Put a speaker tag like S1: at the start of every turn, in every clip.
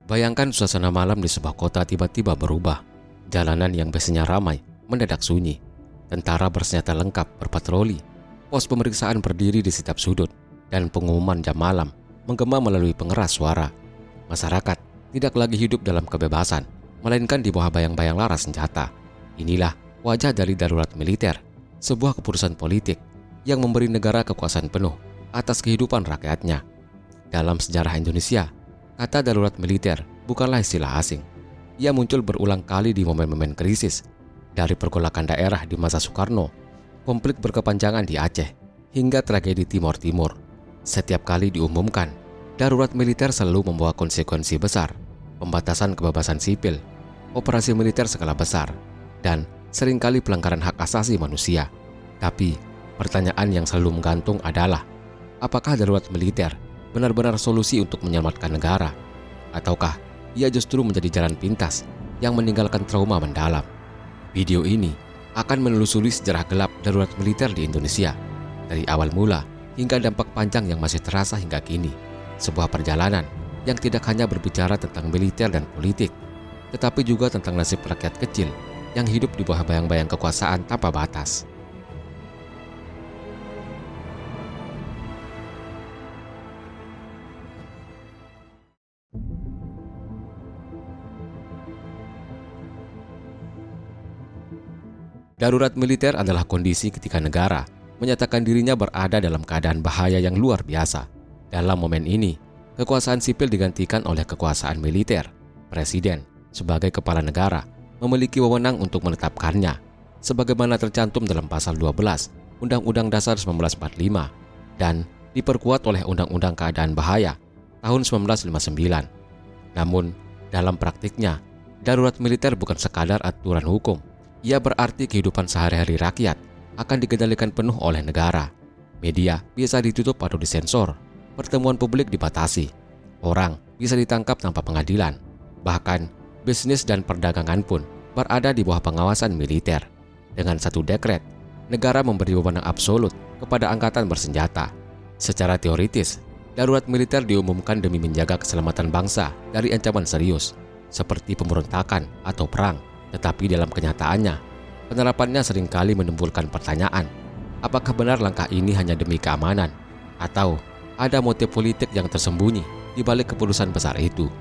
S1: Bayangkan suasana malam di sebuah kota tiba-tiba berubah. Jalanan yang biasanya ramai mendadak sunyi. Tentara bersenjata lengkap berpatroli. Pos pemeriksaan berdiri di setiap sudut. Dan pengumuman jam malam menggema melalui pengeras suara. Masyarakat tidak lagi hidup dalam kebebasan, melainkan di bawah bayang-bayang laras senjata. Inilah wajah dari darurat militer, sebuah keputusan politik yang memberi negara kekuasaan penuh atas kehidupan rakyatnya. Dalam sejarah Indonesia, kata darurat militer bukanlah istilah asing. Ia muncul berulang kali di momen-momen krisis, dari pergolakan daerah di masa Soekarno, konflik berkepanjangan di Aceh, hingga tragedi Timor Timur. Setiap kali diumumkan, darurat militer selalu membawa konsekuensi besar, pembatasan kebebasan sipil, operasi militer skala besar, dan seringkali pelanggaran hak asasi manusia. Tapi, pertanyaan yang selalu menggantung adalah, apakah darurat militer benar-benar solusi untuk menyelamatkan negara? Ataukah ia justru menjadi jalan pintas yang meninggalkan trauma mendalam? Video ini akan menelusuri sejarah gelap darurat militer di Indonesia, dari awal mula hingga dampak panjang yang masih terasa hingga kini. Sebuah perjalanan yang tidak hanya berbicara tentang militer dan politik, tetapi juga tentang nasib rakyat kecil yang hidup di bawah bayang-bayang kekuasaan tanpa batas. Darurat militer adalah kondisi ketika negara menyatakan dirinya berada dalam keadaan bahaya yang luar biasa. Dalam momen ini, kekuasaan sipil digantikan oleh kekuasaan militer. Presiden, sebagai kepala negara, memiliki wewenang untuk menetapkannya, sebagaimana tercantum dalam pasal 12 Undang-Undang Dasar 1945 dan diperkuat oleh Undang-Undang Keadaan Bahaya tahun 1959. Namun, dalam praktiknya, darurat militer bukan sekadar aturan hukum. Ia berarti kehidupan sehari-hari rakyat akan dikendalikan penuh oleh negara. Media bisa ditutup atau disensor, pertemuan publik dibatasi, orang bisa ditangkap tanpa pengadilan, bahkan bisnis dan perdagangan pun berada di bawah pengawasan militer. Dengan satu dekret, negara memberi wewenang absolut kepada angkatan bersenjata. Secara teoritis, darurat militer diumumkan demi menjaga keselamatan bangsa dari ancaman serius, seperti pemberontakan atau perang. Tetapi dalam kenyataannya, penerapannya seringkali menimbulkan pertanyaan, apakah benar langkah ini hanya demi keamanan, atau ada motif politik yang tersembunyi di balik keputusan besar itu.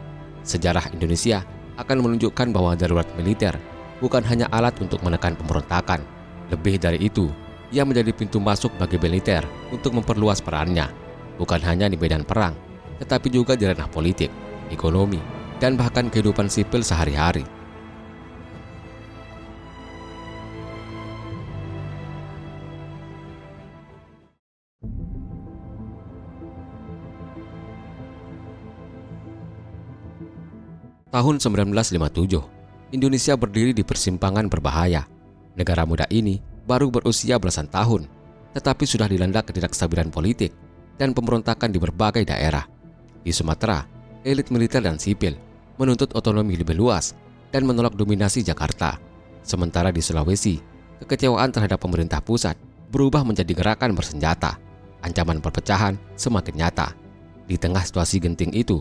S1: Sejarah Indonesia akan menunjukkan bahwa darurat militer bukan hanya alat untuk menekan pemberontakan. Lebih dari itu, ia menjadi pintu masuk bagi militer untuk memperluas perannya, bukan hanya di medan perang, tetapi juga di ranah politik, ekonomi, dan bahkan kehidupan sipil sehari-hari. Tahun 1957, Indonesia berdiri di persimpangan berbahaya. Negara muda ini baru berusia belasan tahun, tetapi sudah dilanda ketidakstabilan politik dan pemberontakan di berbagai daerah. Di Sumatera, elit militer dan sipil menuntut otonomi lebih luas dan menolak dominasi Jakarta. Sementara di Sulawesi, kekecewaan terhadap pemerintah pusat berubah menjadi gerakan bersenjata. Ancaman perpecahan semakin nyata. Di tengah situasi genting itu,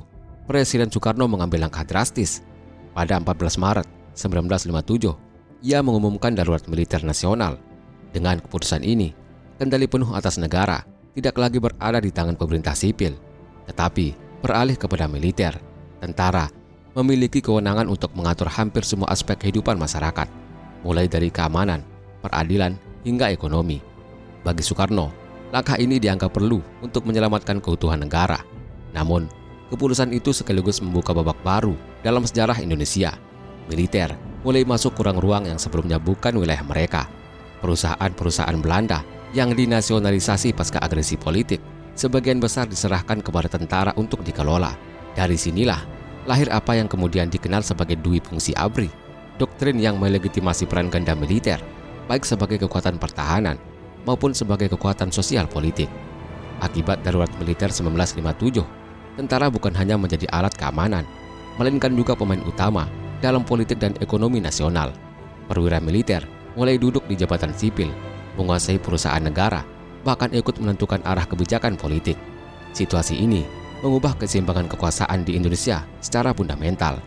S1: Presiden Soekarno mengambil langkah drastis. Pada 14 Maret 1957, ia mengumumkan darurat militer nasional. Dengan keputusan ini, kendali penuh atas negara tidak lagi berada di tangan pemerintah sipil, tetapi beralih kepada militer. Tentara memiliki kewenangan untuk mengatur hampir semua aspek kehidupan masyarakat, mulai dari keamanan, peradilan, hingga ekonomi. Bagi Soekarno, langkah ini dianggap perlu untuk menyelamatkan keutuhan negara. Namun, keputusan itu sekaligus membuka babak baru dalam sejarah Indonesia. Militer mulai masuk ke ruang-ruang yang sebelumnya bukan wilayah mereka. Perusahaan-perusahaan Belanda yang dinasionalisasi pasca agresi politik, sebagian besar diserahkan kepada tentara untuk dikelola. Dari sinilah lahir apa yang kemudian dikenal sebagai Dwi Fungsi ABRI, doktrin yang melegitimasi peran ganda militer, baik sebagai kekuatan pertahanan maupun sebagai kekuatan sosial politik. Akibat darurat militer 1957, tentara bukan hanya menjadi alat keamanan, melainkan juga pemain utama dalam politik dan ekonomi nasional. Perwira militer mulai duduk di jabatan sipil, menguasai perusahaan negara, bahkan ikut menentukan arah kebijakan politik. Situasi ini mengubah keseimbangan kekuasaan di Indonesia secara fundamental.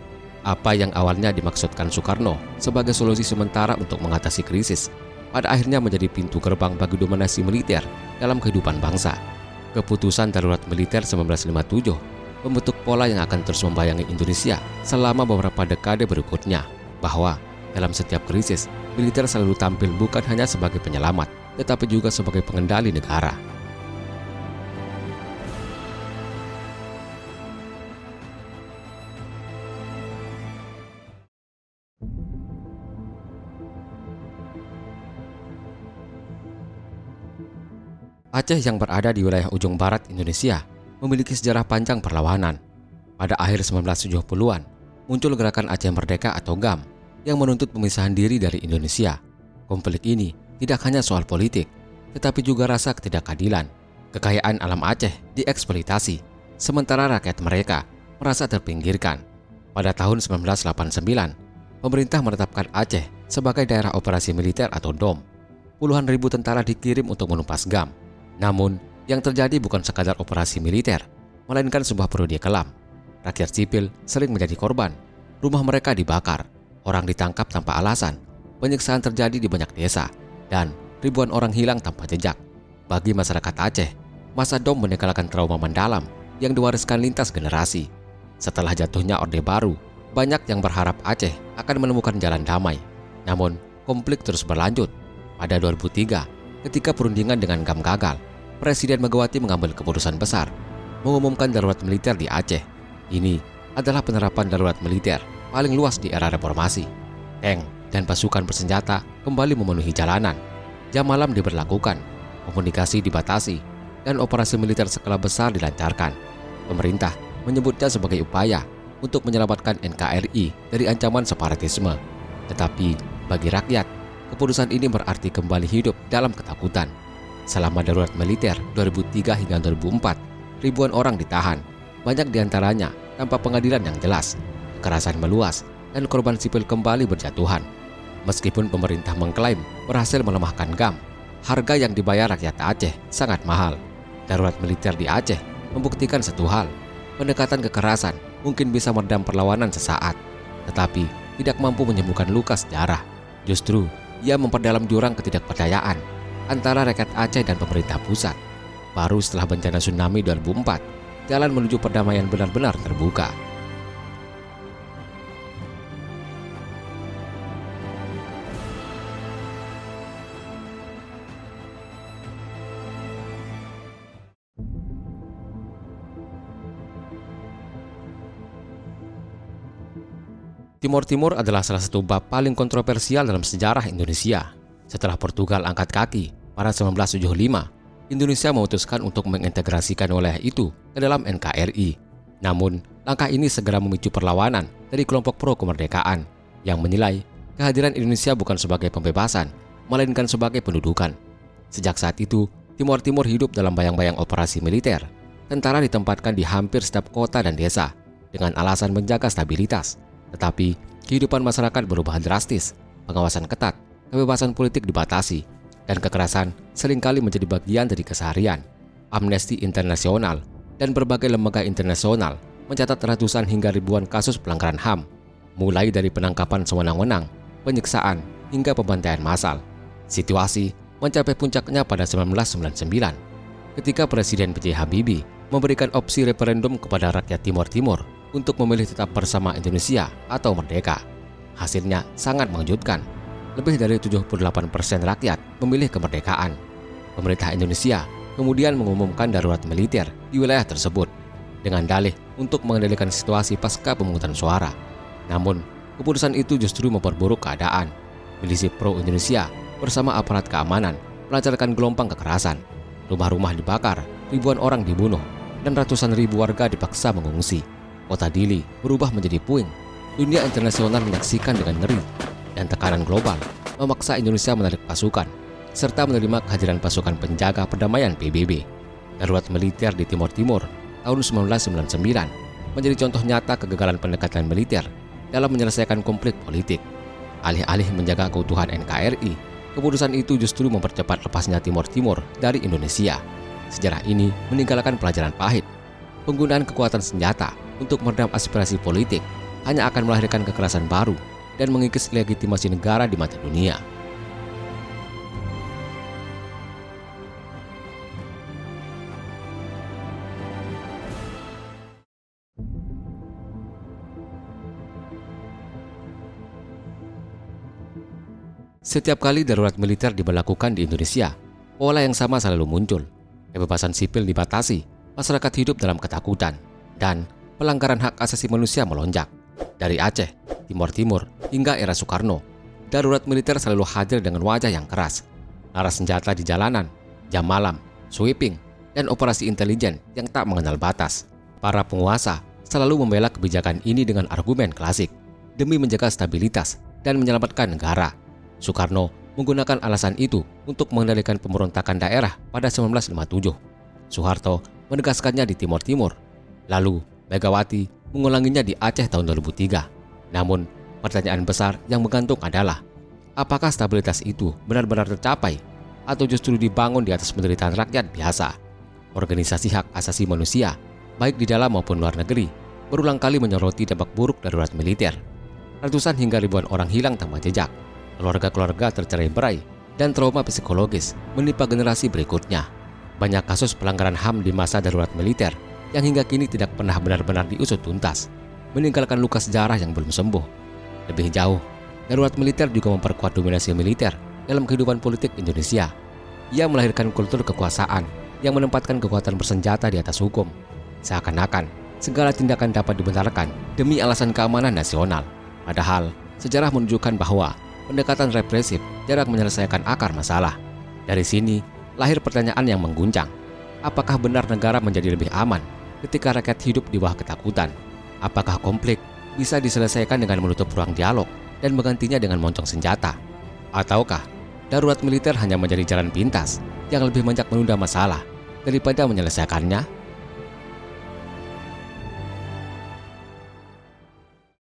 S1: Apa yang awalnya dimaksudkan Soekarno sebagai solusi sementara untuk mengatasi krisis, pada akhirnya menjadi pintu gerbang bagi dominasi militer dalam kehidupan bangsa. Keputusan darurat militer 1957 membentuk pola yang akan terus membayangi Indonesia selama beberapa dekade berikutnya, bahwa dalam setiap krisis, militer selalu tampil bukan hanya sebagai penyelamat, tetapi juga sebagai pengendali negara. Aceh yang berada di wilayah ujung barat Indonesia memiliki sejarah panjang perlawanan. Pada akhir 1970-an, muncul gerakan Aceh Merdeka atau GAM yang menuntut pemisahan diri dari Indonesia. Konflik ini tidak hanya soal politik, tetapi juga rasa ketidakadilan. Kekayaan alam Aceh dieksploitasi, sementara rakyat mereka merasa terpinggirkan. Pada tahun 1989, pemerintah menetapkan Aceh sebagai daerah operasi militer atau DOM. Puluhan ribu tentara dikirim untuk menumpas GAM. Namun, yang terjadi bukan sekadar operasi militer, melainkan sebuah periode kelam. Rakyat sipil sering menjadi korban, rumah mereka dibakar, orang ditangkap tanpa alasan, penyiksaan terjadi di banyak desa, dan ribuan orang hilang tanpa jejak. Bagi masyarakat Aceh, masa DOM meninggalkan trauma mendalam yang diwariskan lintas generasi. Setelah jatuhnya Orde Baru, banyak yang berharap Aceh akan menemukan jalan damai. Namun, konflik terus berlanjut. Pada 2003, ketika perundingan dengan GAM gagal, Presiden Megawati mengambil keputusan besar, mengumumkan darurat militer di Aceh. Ini adalah penerapan darurat militer paling luas di era reformasi. Tank dan pasukan bersenjata kembali memenuhi jalanan. Jam malam diberlakukan, komunikasi dibatasi, dan operasi militer skala besar dilancarkan. Pemerintah menyebutnya sebagai upaya untuk menyelamatkan NKRI dari ancaman separatisme. Tetapi bagi rakyat, keputusan ini berarti kembali hidup dalam ketakutan. Selama darurat militer 2003 hingga 2004, ribuan orang ditahan, banyak diantaranya tanpa pengadilan yang jelas. Kekerasan meluas dan korban sipil kembali berjatuhan. Meskipun pemerintah mengklaim berhasil melemahkan GAM, harga yang dibayar rakyat Aceh sangat mahal. Darurat militer di Aceh membuktikan satu hal, pendekatan kekerasan mungkin bisa meredam perlawanan sesaat, tetapi tidak mampu menyembuhkan luka sejarah. Justru, ia memperdalam jurang ketidakpercayaan antara rakyat Aceh dan pemerintah pusat. Baru setelah bencana tsunami 2004, jalan menuju perdamaian benar-benar terbuka. Timur Timur adalah salah satu bab paling kontroversial dalam sejarah Indonesia. Setelah Portugal angkat kaki pada 1975, Indonesia memutuskan untuk mengintegrasikan wilayah itu ke dalam NKRI. Namun, langkah ini segera memicu perlawanan dari kelompok pro kemerdekaan yang menilai kehadiran Indonesia bukan sebagai pembebasan, melainkan sebagai pendudukan. Sejak saat itu, Timur Timur hidup dalam bayang-bayang operasi militer. Tentara ditempatkan di hampir setiap kota dan desa dengan alasan menjaga stabilitas. Tetapi, kehidupan masyarakat berubah drastis, pengawasan ketat, kebebasan politik dibatasi, dan kekerasan seringkali menjadi bagian dari keseharian. Amnesty International dan berbagai lembaga internasional mencatat ratusan hingga ribuan kasus pelanggaran HAM, mulai dari penangkapan sewenang-wenang, penyiksaan, hingga pembantaian massal. Situasi mencapai puncaknya pada 1999, ketika Presiden B.J. Habibie memberikan opsi referendum kepada rakyat Timur Timur untuk memilih tetap bersama Indonesia atau merdeka. Hasilnya sangat mengejutkan. Lebih dari 78% rakyat memilih kemerdekaan. Pemerintah Indonesia kemudian mengumumkan darurat militer di wilayah tersebut dengan dalih untuk mengendalikan situasi pasca pemungutan suara. Namun, keputusan itu justru memperburuk keadaan. Milisi pro-Indonesia bersama aparat keamanan melancarkan gelombang kekerasan. Rumah-rumah dibakar, ribuan orang dibunuh, dan ratusan ribu warga dipaksa mengungsi. Kota Dili berubah menjadi puing. Dunia internasional menyaksikan dengan ngeri, dan tekanan global memaksa Indonesia menarik pasukan serta menerima kehadiran pasukan penjaga perdamaian PBB. Darurat militer di Timur Timur tahun 1999 menjadi contoh nyata kegagalan pendekatan militer dalam menyelesaikan konflik politik. Alih-alih menjaga keutuhan NKRI, keputusan itu justru mempercepat lepasnya Timur Timur dari Indonesia. Sejarah ini meninggalkan pelajaran pahit. penggunaan kekuatan senjata untuk meredam aspirasi politik hanya akan melahirkan kekerasan baru dan mengikis legitimasi negara di mata dunia. Setiap kali darurat militer diberlakukan di Indonesia, pola yang sama selalu muncul. Kebebasan sipil dibatasi, masyarakat hidup dalam ketakutan, dan pelanggaran hak asasi manusia melonjak. Dari Aceh, Timur Timur, hingga era Soekarno, darurat militer selalu hadir dengan wajah yang keras. Laras senjata di jalanan, jam malam, sweeping, dan operasi intelijen yang tak mengenal batas. Para penguasa selalu membela kebijakan ini dengan argumen klasik, demi menjaga stabilitas dan menyelamatkan negara. Soekarno menggunakan alasan itu untuk mengendalikan pemberontakan daerah pada 1957. Soeharto menegaskannya di Timur Timur. Lalu, Megawati mengulanginya di Aceh tahun 2003. Namun, pertanyaan besar yang menggantung adalah, apakah stabilitas itu benar-benar tercapai atau justru dibangun di atas penderitaan rakyat biasa? Organisasi hak asasi manusia, baik di dalam maupun luar negeri, berulang kali menyoroti dampak buruk darurat militer. Ratusan hingga ribuan orang hilang tanpa jejak. Keluarga-keluarga tercerai-berai, dan trauma psikologis menimpa generasi berikutnya. Banyak kasus pelanggaran HAM di masa darurat militer yang hingga kini tidak pernah benar-benar diusut tuntas, meninggalkan luka sejarah yang belum sembuh. Lebih jauh, darurat militer juga memperkuat dominasi militer dalam kehidupan politik Indonesia. Ia melahirkan kultur kekuasaan yang menempatkan kekuatan bersenjata di atas hukum. Seakan-akan segala tindakan dapat dibenarkan demi alasan keamanan nasional. Padahal, sejarah menunjukkan bahwa pendekatan represif jarang menyelesaikan akar masalah. Dari sini, lahir pertanyaan yang mengguncang. Apakah benar negara menjadi lebih aman ketika rakyat hidup di bawah ketakutan? Apakah konflik bisa diselesaikan dengan menutup ruang dialog dan menggantinya dengan moncong senjata? Ataukah darurat militer hanya menjadi jalan pintas yang lebih banyak menunda masalah daripada menyelesaikannya?